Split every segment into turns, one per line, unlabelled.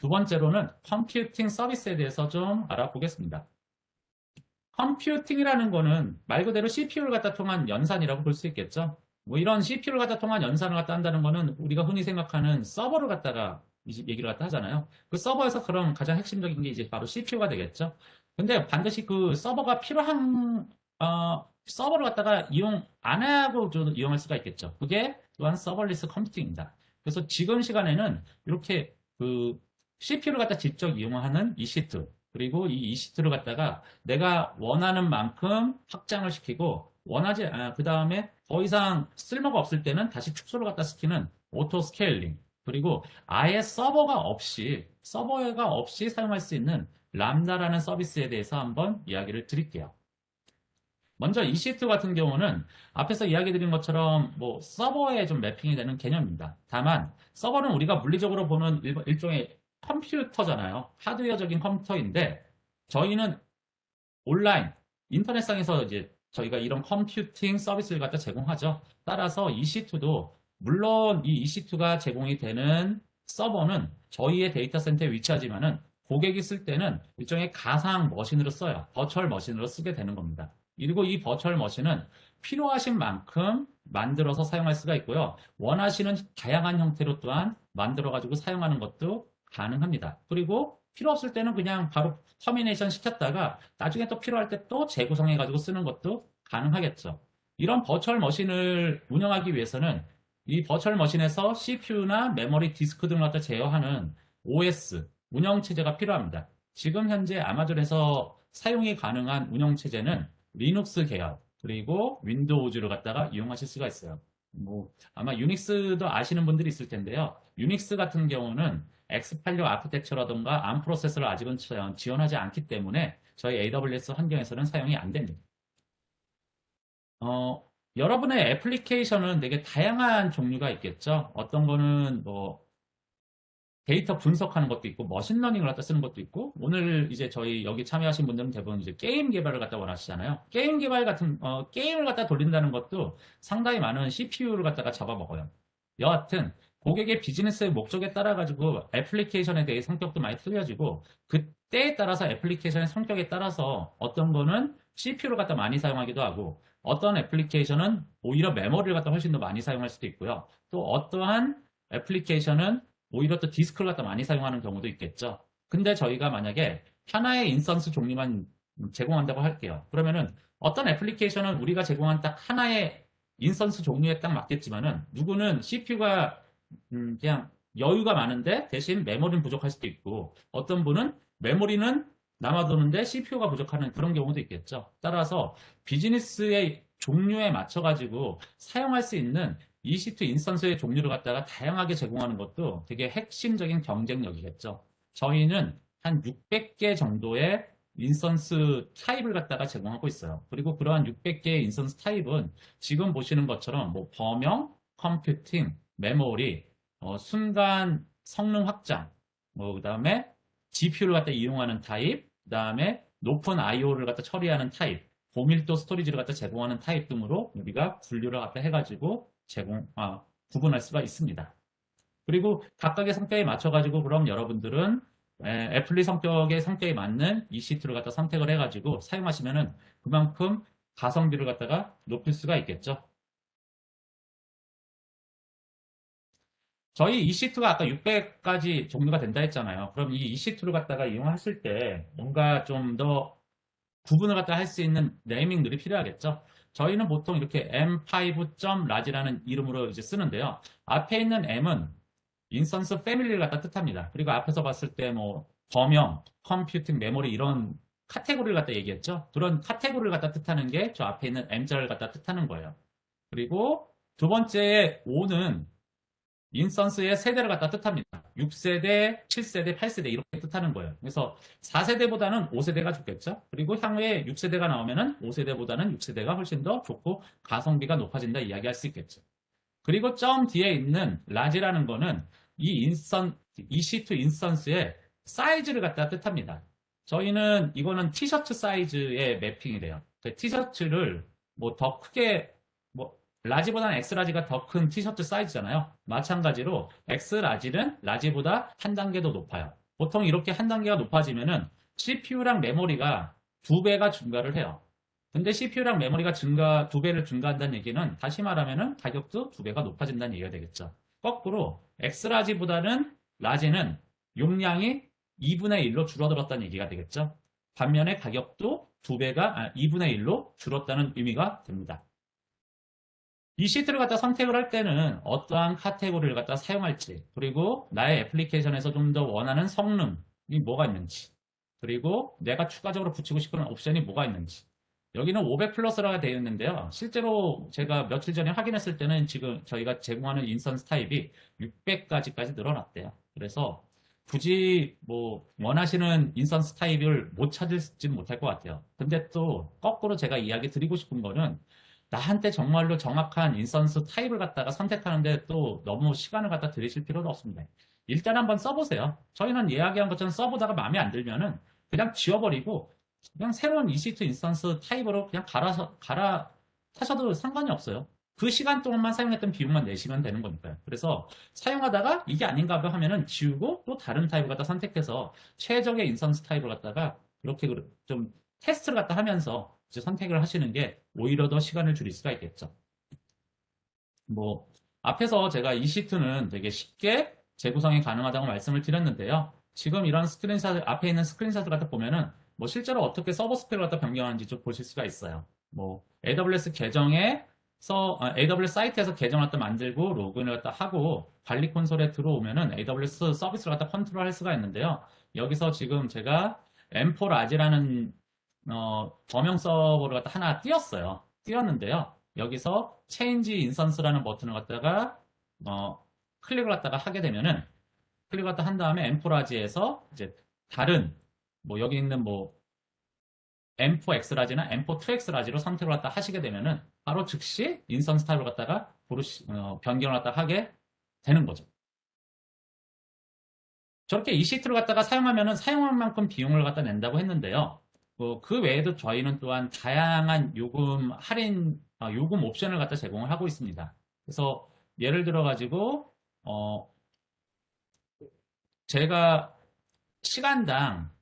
두 번째로는 컴퓨팅 서비스에 대해서 좀 알아보겠습니다. 컴퓨팅이라는 거는 말 그대로 CPU를 갖다 통한 연산이라고 볼 수 있겠죠. 뭐 이런 CPU를 갖다 통한 연산을 갖다 한다는 거는 우리가 흔히 생각하는 서버를 갖다가 이제 얘기를 갖다 하잖아요. 그 서버에서 그런 가장 핵심적인 게 이제 바로 CPU가 되겠죠. 근데 반드시 그 서버가 필요한 서버를 갖다가 이용 안 하고 좀 이용할 수가 있겠죠. 그게 또한 서버리스 컴퓨팅입니다. 그래서 지금 시간에는 이렇게 그 CPU를 갖다 직접 이용하는 EC2 그리고 이 EC2를 갖다가 내가 원하는 만큼 확장을 시키고 그 다음에 더 이상 쓸모가 없을 때는 다시 축소를 갖다 시키는 오토 스케일링 그리고 아예 서버가 없이 사용할 수 있는 람다라는 서비스에 대해서 한번 이야기를 드릴게요. 먼저 EC2 같은 경우는 앞에서 이야기 드린 것처럼 뭐 서버에 좀 매핑이 되는 개념입니다. 다만 서버는 우리가 물리적으로 보는 일종의 컴퓨터잖아요. 하드웨어적인 컴퓨터인데 저희는 온라인, 인터넷상에서 이제 저희가 이런 컴퓨팅 서비스를 갖다 제공하죠. 따라서 EC2도 물론 이 EC2가 제공이 되는 서버는 저희의 데이터 센터에 위치하지만은 고객이 쓸 때는 일종의 가상 머신으로 써요. 버추얼 머신으로 쓰게 되는 겁니다. 그리고 이 버추얼 머신은 필요하신 만큼 만들어서 사용할 수가 있고요. 원하시는 다양한 형태로 또한 만들어 가지고 사용하는 것도 가능합니다. 그리고 필요 없을 때는 그냥 바로 터미네이션 시켰다가 나중에 또 필요할 때 또 재구성해 가지고 쓰는 것도 가능하겠죠. 이런 버추얼 머신을 운영하기 위해서는 이 버추얼 머신에서 CPU나 메모리 디스크 등을 갖다 제어하는 OS, 운영체제가 필요합니다. 지금 현재 아마존에서 사용이 가능한 운영체제는 리눅스 계열, 그리고 윈도우즈를 갖다가 이용하실 수가 있어요. 뭐 아마 유닉스도 아시는 분들이 있을 텐데요. 유닉스 같은 경우는 X86 아키텍처라던가 ARM 프로세서를 아직은 지원하지 않기 때문에 저희 AWS 환경에서는 사용이 안 됩니다. 여러분의 애플리케이션은 되게 다양한 종류가 있겠죠. 어떤 거는 뭐 데이터 분석하는 것도 있고 머신러닝을 갖다 쓰는 것도 있고 오늘 이제 저희 여기 참여하신 분들은 대부분 이제 게임 개발을 갖다 원하시잖아요. 게임 개발 같은 게임을 갖다 돌린다는 것도 상당히 많은 CPU를 갖다가 잡아먹어요. 여하튼 고객의 비즈니스의 목적에 따라 가지고 애플리케이션에 대해 성격도 많이 틀려지고 그때에 따라서 애플리케이션의 성격에 따라서 어떤 거는 CPU를 갖다 많이 사용하기도 하고 어떤 애플리케이션은 오히려 메모리를 갖다 훨씬 더 많이 사용할 수도 있고요. 또 어떠한 애플리케이션은 오히려 또 디스크를 갖다 많이 사용하는 경우도 있겠죠. 근데 저희가 만약에 하나의 인스턴스 종류만 제공한다고 할게요. 그러면은 어떤 애플리케이션은 우리가 제공한 딱 하나의 인스턴스 종류에 딱 맞겠지만은 누구는 CPU가 그냥 여유가 많은데 대신 메모리는 부족할 수도 있고 어떤 분은 메모리는 남아도는데 CPU가 부족하는 그런 경우도 있겠죠. 따라서 비즈니스의 종류에 맞춰가지고 사용할 수 있는 EC2 인스턴스의 종류를 갖다가 다양하게 제공하는 것도 되게 핵심적인 경쟁력이겠죠. 저희는 한 600개 정도의 인스턴스 타입을 갖다가 제공하고 있어요. 그리고 그러한 600개의 인스턴스 타입은 지금 보시는 것처럼 뭐 범용, 컴퓨팅, 메모리, 순간 성능 확장, 뭐 그다음에 GPU를 갖다 이용하는 타입, 그다음에 높은 IO를 갖다 처리하는 타입, 고밀도 스토리지를 갖다 제공하는 타입 등으로 우리가 분류를 갖다 해가지고 구분할 수가 있습니다. 그리고 각각의 성격에 맞춰가지고 그럼 여러분들은 애플리 성격에 맞는 EC2를 갖다 선택을 해가지고 사용하시면은 그만큼 가성비를 갖다가 높일 수가 있겠죠. 저희 EC2가 아까 600가지 종류가 된다 했잖아요. 그럼 이 EC2를 갖다가 이용하실 때 뭔가 좀 더 구분을 갖다 할 수 있는 네이밍들이 필요하겠죠. 저희는 보통 이렇게 M5.RAG라는 이름으로 이제 쓰는데요. 앞에 있는 M은 인스턴스 패밀리를 갖다 뜻합니다. 그리고 앞에서 봤을 때 뭐 범용, 컴퓨팅, 메모리 이런 카테고리를 갖다 얘기했죠. 그런 카테고리를 갖다 뜻하는 게 저 앞에 있는 M자를 갖다 뜻하는 거예요. 그리고 두 번째 O는 인스턴스의 세대를 갖다 뜻합니다. 6세대, 7세대, 8세대 이렇게 뜻하는 거예요. 그래서 4세대보다는 5세대가 좋겠죠. 그리고 향후에 6세대가 나오면은 5세대보다는 6세대가 훨씬 더 좋고 가성비가 높아진다 이야기할 수 있겠죠. 그리고 점 뒤에 있는 라지라는 거는 이 EC2 인스턴스의 사이즈를 갖다 뜻합니다. 저희는 이거는 티셔츠 사이즈의 매핑이 돼요. 그 티셔츠를 뭐 더 크게 뭐 라지보다는 엑스라지가 더 큰 티셔츠 사이즈잖아요. 마찬가지로 엑스라지는 라지보다 한 단계 더 높아요. 보통 이렇게 한 단계가 높아지면은 CPU랑 메모리가 2배가 증가를 해요. 근데 CPU랑 메모리가 2배를 증가한다는 얘기는 다시 말하면은 가격도 2배가 높아진다는 얘기가 되겠죠. 거꾸로 X라지보다는 라지는 용량이 2분의 1로 줄어들었다는 얘기가 되겠죠. 반면에 가격도 2분의 1로 줄었다는 의미가 됩니다. 이 시트를 갖다 선택을 할 때는 어떠한 카테고리를 갖다 사용할지, 그리고 나의 애플리케이션에서 좀 더 원하는 성능이 뭐가 있는지, 그리고 내가 추가적으로 붙이고 싶은 옵션이 뭐가 있는지. 여기는 500 플러스라고 되어 있는데요. 실제로 제가 며칠 전에 확인했을 때는 지금 저희가 제공하는 인스턴스 타입이 600까지까지 늘어났대요. 그래서 굳이 뭐 원하시는 인스턴스 타입을 못 찾을지는 못할 것 같아요. 근데 또 거꾸로 제가 이야기 드리고 싶은 거는 나한테 정말로 정확한 인스턴스 타입을 갖다가 선택하는데 또 너무 시간을 갖다 들이실 필요도 없습니다. 일단 한번 써보세요. 저희는 이야기한 것처럼 써보다가 마음에 안 들면은 그냥 지워버리고 그냥 새로운 EC2 인스턴스 타입으로 그냥 갈아타셔도 상관이 없어요. 그 시간 동안만 사용했던 비용만 내시면 되는 거니까요. 그래서 사용하다가 이게 아닌가 봐 하면은 지우고 또 다른 타입을 갖다 선택해서 최적의 인스턴스 타입을 갖다가 이렇게 좀 테스트를 갖다 하면서 이제 선택을 하시는 게 오히려 더 시간을 줄일 수가 있겠죠. 뭐 앞에서 제가 이 시트는 되게 쉽게 재구성이 가능하다고 말씀을 드렸는데요. 지금 이런 스크린샷 앞에 있는 스크린샷을 갖다 보면은 뭐 실제로 어떻게 서버 스펙을 갖다 변경하는지 좀 보실 수가 있어요. 뭐 AWS AWS 사이트에서 계정을 갖다 만들고 로그인을 갖다 하고 관리 콘솔에 들어오면은 AWS 서비스를 갖다 컨트롤할 수가 있는데요. 여기서 지금 제가 M4 라지라는 범용 서버를 갖다 하나 띄웠는데요. 여기서 Change Instance라는 버튼을 갖다가 클릭을 갖다가 하게 되면은 클릭을 갖다 한 다음에 M4라지에서 이제 다른 뭐 여기 있는 뭐 M4X 라지나 M4 2X 라지로 선택을 갖다 하시게 되면은 바로 즉시 인스턴스 타입을 갖다가 변경을 갖다 하게 되는 거죠. 저렇게 이 시트를 갖다가 사용하면은 사용한 만큼 비용을 갖다 낸다고 했는데요. 그 외에도 저희는 또한 다양한 요금 옵션을 갖다 제공을 하고 있습니다. 그래서 예를 들어 가지고 제가 시간당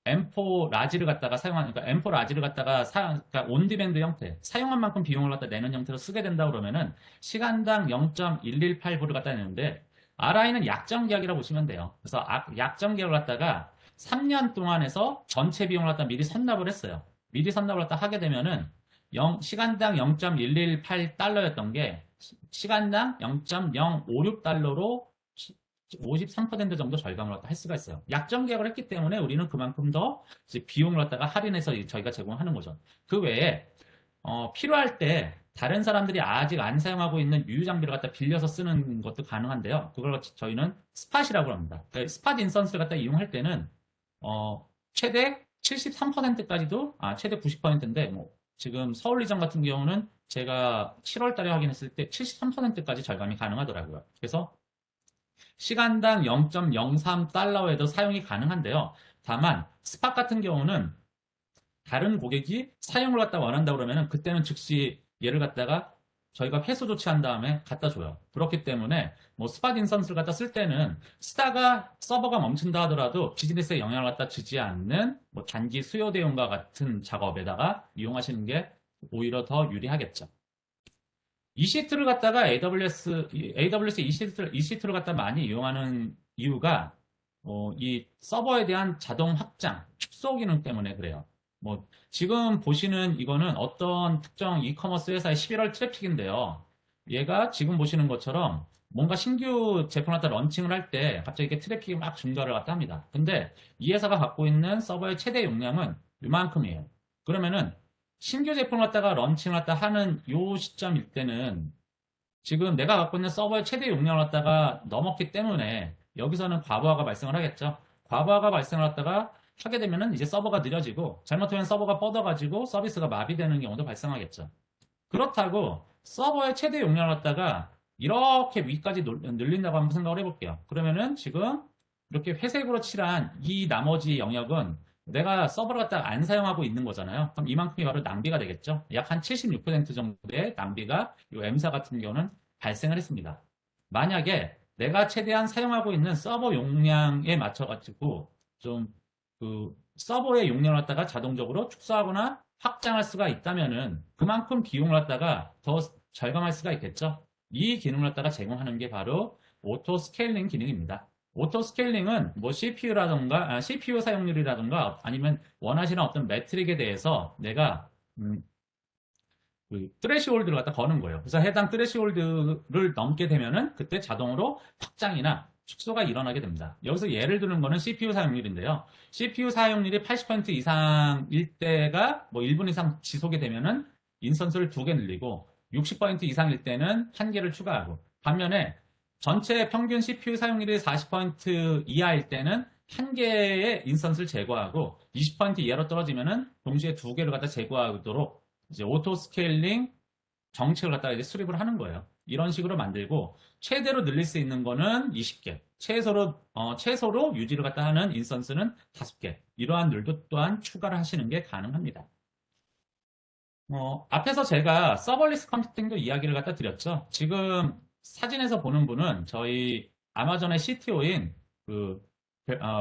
M4 라지를 갖다가 그러니까 M4 라지를 갖다가 그러니까 온디맨드 형태, 사용한 만큼 비용을 갖다 내는 형태로 쓰게 된다 그러면은 시간당 0.118불을 갖다 내는데 RI는 약정 계약이라고 보시면 돼요. 그래서 약정 계약을 갖다가 3년 동안 해서 전체 비용을 갖다 미리 선납을 했어요. 미리 선납을 갖다 하게 되면은 시간당 0.118달러였던 게 시간당 0.056달러로 53% 정도 절감을 갖다 할 수가 있어요. 약정 계약을 했기 때문에 우리는 그만큼 더 이제 비용을 갖다가 할인해서 저희가 제공하는 거죠. 그 외에 필요할 때 다른 사람들이 아직 안 사용하고 있는 유유 장비를 갖다 빌려서 쓰는 것도 가능한데요. 그걸 저희는 스팟이라고 합니다. 그러니까 스팟 인스턴스를 갖다 이용할 때는 최대 73%까지도 최대 90%인데 뭐 지금 서울리전 같은 경우는 제가 7월 달에 확인했을 때 73%까지 절감이 가능하더라고요. 그래서 시간당 0.03달러에도 사용이 가능한데요. 다만 스팟 같은 경우는 다른 고객이 사용을 갖다 원한다 그러면 그때는 즉시 얘를 갖다가 저희가 회수 조치한 다음에 갖다 줘요. 그렇기 때문에 뭐 스팟 인스턴스를 갖다 쓸 때는 쓰다가 서버가 멈춘다 하더라도 비즈니스에 영향을 갖다 주지 않는 뭐 단기 수요 대응과 같은 작업에다가 이용하시는 게 오히려 더 유리하겠죠. EC2를 갖다가 AWS EC2를 갖다 많이 이용하는 이유가 이 서버에 대한 자동 확장, 축소 기능 때문에 그래요. 뭐 지금 보시는 이거는 어떤 특정 이커머스 회사의 11월 트래픽인데요. 얘가 지금 보시는 것처럼 뭔가 신규 제품을 갖다 런칭을 할 때 갑자기 이렇게 트래픽이 막 증가를 갖다 합니다. 근데 이 회사가 갖고 있는 서버의 최대 용량은 이만큼이에요. 그러면은 신규 제품을 갖다가 런칭을 갖다 하는 요 시점일 때는 지금 내가 갖고 있는 서버의 최대 용량을 갖다가 넘었기 때문에 여기서는 과부하가 발생을 하겠죠. 과부하가 발생을 갖다가 하게 되면은 이제 서버가 느려지고 잘못하면 서버가 뻗어가지고 서비스가 마비되는 경우도 발생하겠죠. 그렇다고 서버의 최대 용량을 갖다가 이렇게 위까지 늘린다고 한번 생각을 해볼게요. 그러면은 지금 이렇게 회색으로 칠한 이 나머지 영역은 내가 서버를 갖다가 안 사용하고 있는 거잖아요. 그럼 이만큼이 바로 낭비가 되겠죠. 약 한 76% 정도의 낭비가 이 M사 같은 경우는 발생을 했습니다. 만약에 내가 최대한 사용하고 있는 서버 용량에 맞춰가지고 좀 그 서버의 용량을 갖다가 자동적으로 축소하거나 확장할 수가 있다면은 그만큼 비용을 갖다가 더 절감할 수가 있겠죠. 이 기능을 갖다가 제공하는 게 바로 오토 스케일링 기능입니다. 오토 스케일링은 뭐 CPU라던가, CPU 사용률이라던가 아니면 원하시는 어떤 매트릭에 대해서 내가 그 트레시홀드를 갖다 거는 거예요. 그래서 해당 트레시홀드를 넘게 되면은 그때 자동으로 확장이나 축소가 일어나게 됩니다. 여기서 예를 드는 거는 CPU 사용률인데요. CPU 사용률이 80% 이상일 때가 뭐 1분 이상 지속이 되면은 인스턴스를 2개 늘리고 60% 이상일 때는 1개를 추가하고 반면에 전체 평균 CPU 사용률이 40% 이하일 때는 1개의 인스턴스를 제거하고 20% 이하로 떨어지면은 동시에 2개를 갖다 제거하도록 이제 오토 스케일링 정책을 갖다가 이제 수립을 하는 거예요. 이런 식으로 만들고 최대로 늘릴 수 있는 거는 20개, 최소로 유지를 갖다 하는 인스턴스는 5개. 이러한 룰도 또한 추가를 하시는 게 가능합니다. 앞에서 제가 서버리스 컴퓨팅도 이야기를 갖다 드렸죠. 지금 사진에서 보는 분은 저희 아마존의 CTO인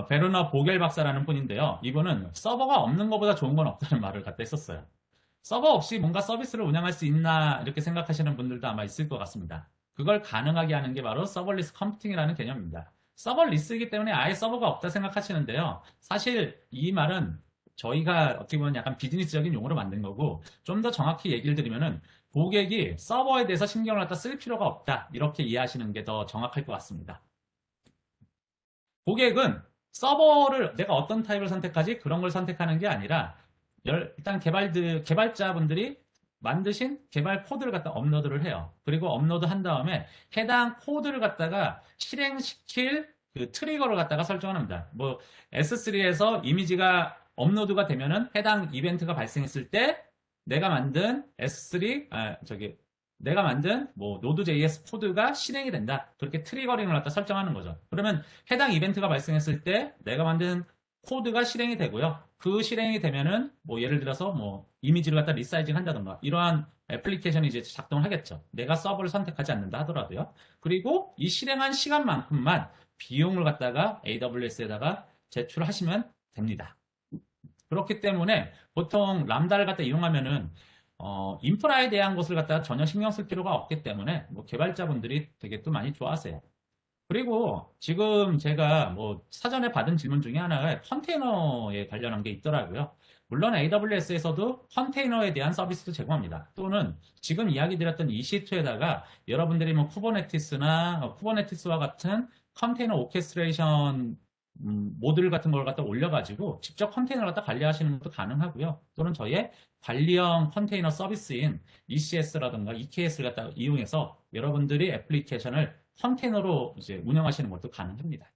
베르너 보겔 박사라는 분인데요. 이분은 서버가 없는 것보다 좋은 건 없다는 말을 갖다 했었어요. 서버 없이 뭔가 서비스를 운영할 수 있나 이렇게 생각하시는 분들도 아마 있을 것 같습니다. 그걸 가능하게 하는 게 바로 서버리스 컴퓨팅이라는 개념입니다. 서버리스이기 때문에 아예 서버가 없다 생각하시는데요. 사실 이 말은 저희가 어떻게 보면 약간 비즈니스적인 용어로 만든 거고 좀 더 정확히 얘기를 드리면은 고객이 서버에 대해서 신경을 갖다 쓸 필요가 없다 이렇게 이해하시는 게 더 정확할 것 같습니다. 고객은 서버를 내가 어떤 타입을 선택하지 그런 걸 선택하는 게 아니라 일단 개발자분들이 만드신 개발 코드를 갖다 업로드를 해요. 그리고 업로드 한 다음에 해당 코드를 갖다가 실행시킬 그 트리거를 갖다가 설정합니다. 뭐 S3에서 이미지가 업로드가 되면은 해당 이벤트가 발생했을 때 내가 만든 내가 만든 뭐 Node.js 코드가 실행이 된다. 그렇게 트리거링을 갖다 설정하는 거죠. 그러면 해당 이벤트가 발생했을 때 내가 만든 코드가 실행이 되고요. 그 실행이 되면은 뭐 예를 들어서 뭐 이미지를 갖다 리사이징 한다던가 이러한 애플리케이션이 이제 작동을 하겠죠. 내가 서버를 선택하지 않는다 하더라도요. 그리고 이 실행한 시간만큼만 비용을 갖다가 AWS에다가 제출하시면 됩니다. 그렇기 때문에 보통 람다를 갖다 이용하면은 인프라에 대한 것을 갖다가 전혀 신경 쓸 필요가 없기 때문에 뭐 개발자분들이 되게 또 많이 좋아하세요. 그리고 지금 제가 뭐 사전에 받은 질문 중에 하나가 컨테이너에 관련한 게 있더라고요. 물론 AWS에서도 컨테이너에 대한 서비스도 제공합니다. 또는 지금 이야기 드렸던 EC2에다가 여러분들이 뭐 쿠버네티스나 쿠버네티스와 같은 컨테이너 오케스트레이션 모듈 같은 걸 갖다 올려가지고 직접 컨테이너를 갖다 관리하시는 것도 가능하고요. 또는 저희의 관리형 컨테이너 서비스인 ECS라든가 EKS를 갖다 이용해서 여러분들이 애플리케이션을 컨테이너로 이제 운영하시는 것도 가능합니다.